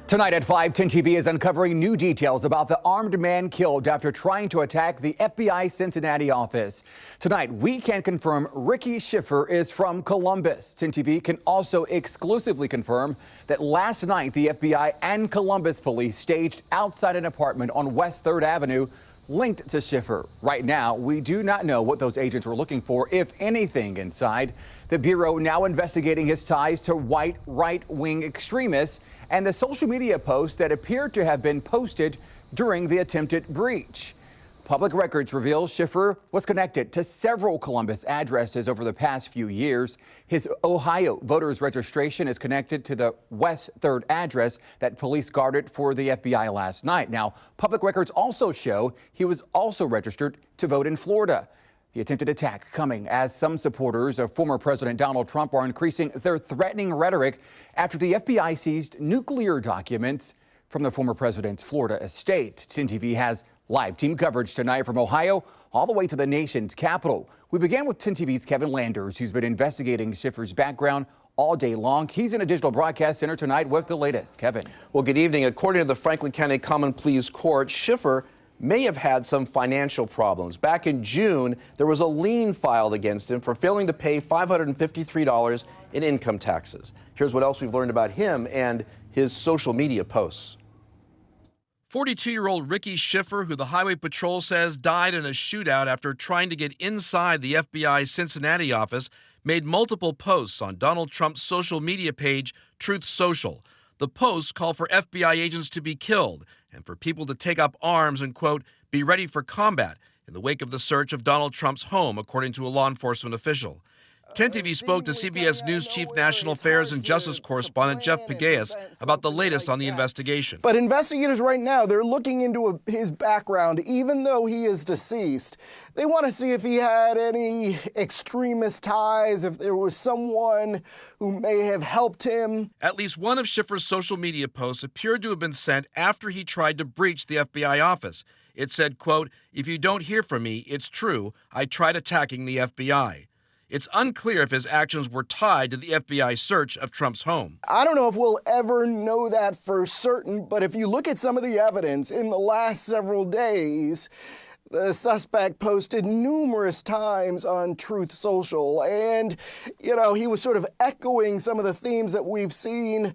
Tonight at 5, 10 TV is uncovering new details about the armed man killed after trying to attack the FBI Cincinnati office. Tonight, we can confirm Ricky Schiffer is from Columbus. 10 TV can also exclusively confirm that last night the FBI and Columbus police staged outside an apartment on West 3rd Avenue linked to Schiffer. Right now, we do not know what those agents were looking for, if anything, inside. The Bureau now investigating his ties to white right-wing extremists and the social media posts that appear to have been posted during the attempted breach. Public records reveal Schiffer was connected to several Columbus addresses over the past few years. His Ohio voter's registration is connected to the West 3rd address that police guarded for the FBI last night. Now, public records also show he was also registered to vote in Florida. The attempted attack coming as some supporters of former President Donald Trump are increasing their threatening rhetoric after the FBI seized nuclear documents from the former president's Florida estate. 10 TV has live team coverage tonight from Ohio all the way to the nation's capital. We began with 10 TV's Kevin Landers, who's been investigating Schiffer's background all day long. He's in a digital broadcast center tonight with the latest. Kevin. Well, good evening. According to the Franklin County Common Pleas Court, Schiffer may have had some financial problems. Back in June, there was a lien filed against him for failing to pay $553 in income taxes. Here's what else we've learned about him and his social media posts. 42-year-old Ricky Schiffer, who the Highway Patrol says died in a shootout after trying to get inside the FBI Cincinnati office, made multiple posts on Donald Trump's social media page, Truth Social. The posts call for FBI agents to be killed and for people to take up arms and, quote, be ready for combat in the wake of the search of Donald Trump's home, according to a law enforcement official. 10 TV spoke to CBS News Chief National Affairs and Justice Correspondent Jeff Pegues about the latest on the investigation. But investigators right now, they're looking into his background. Even though he is deceased, they want to see if he had any extremist ties, if there was someone who may have helped him. At least one of Schiffer's social media posts appeared to have been sent after he tried to breach the FBI office. It said, quote, if you don't hear from me, it's true. I tried attacking the FBI. It's unclear if his actions were tied to the FBI search of Trump's home. I don't know if we'll ever know that for certain, but if you look at some of the evidence in the last several days, the suspect posted numerous times on Truth Social, and, he was sort of echoing some of the themes that we've seen,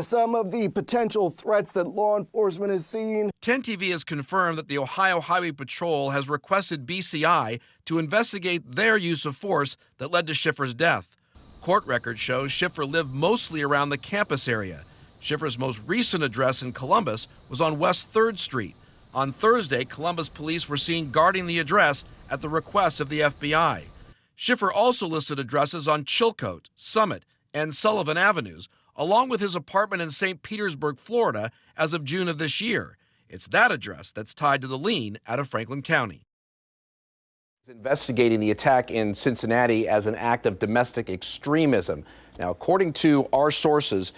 some of the potential threats that law enforcement has seen. 10 TV has confirmed that the Ohio Highway Patrol has requested BCI to investigate their use of force that led to Schiffer's death. Court records show Schiffer lived mostly around the campus area. Schiffer's most recent address in Columbus was on West 3rd Street. On Thursday, Columbus police were seen guarding the address at the request of the FBI. Schiffer also listed addresses on Chilcote, Summit, and Sullivan Avenues, along with his apartment in St. Petersburg, Florida, as of June of this year. It's that address that's tied to the lien out of Franklin County. Investigating the attack in Cincinnati as an act of domestic extremism. Now, according to our sources,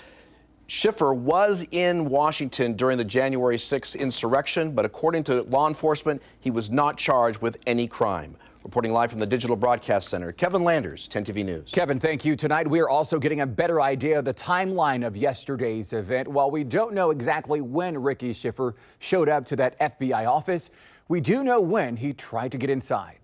Schiffer was in Washington during the January 6th insurrection, but according to law enforcement, he was not charged with any crime. Reporting live from the Digital Broadcast Center, Kevin Landers, 10 TV News. Kevin, thank you. Tonight, we are also getting a better idea of the timeline of yesterday's event. While we don't know exactly when Ricky Schiffer showed up to that FBI office, we do know when he tried to get inside.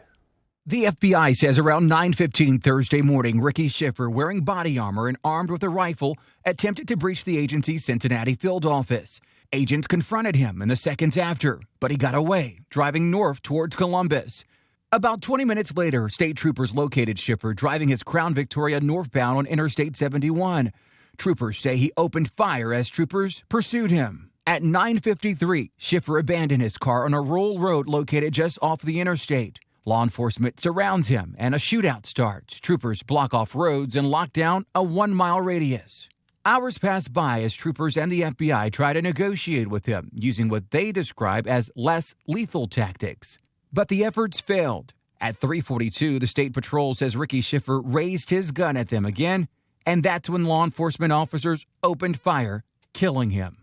The FBI says around 9:15 Thursday morning, Ricky Schiffer, wearing body armor and armed with a rifle, attempted to breach the agency's Cincinnati field office. Agents confronted him in the seconds after, but he got away, driving north towards Columbus. About 20 minutes later, state troopers located Schiffer driving his Crown Victoria northbound on Interstate 71. Troopers say he opened fire as troopers pursued him. At 9:53, Schiffer abandoned his car on a rural road located just off the interstate. Law enforcement surrounds him and a shootout starts. Troopers block off roads and lock down a 1-mile radius. Hours pass by as troopers and the FBI try to negotiate with him using what they describe as less lethal tactics. But the efforts failed. At 3:42, the state patrol says Ricky Schiffer raised his gun at them again, and that's when law enforcement officers opened fire, killing him.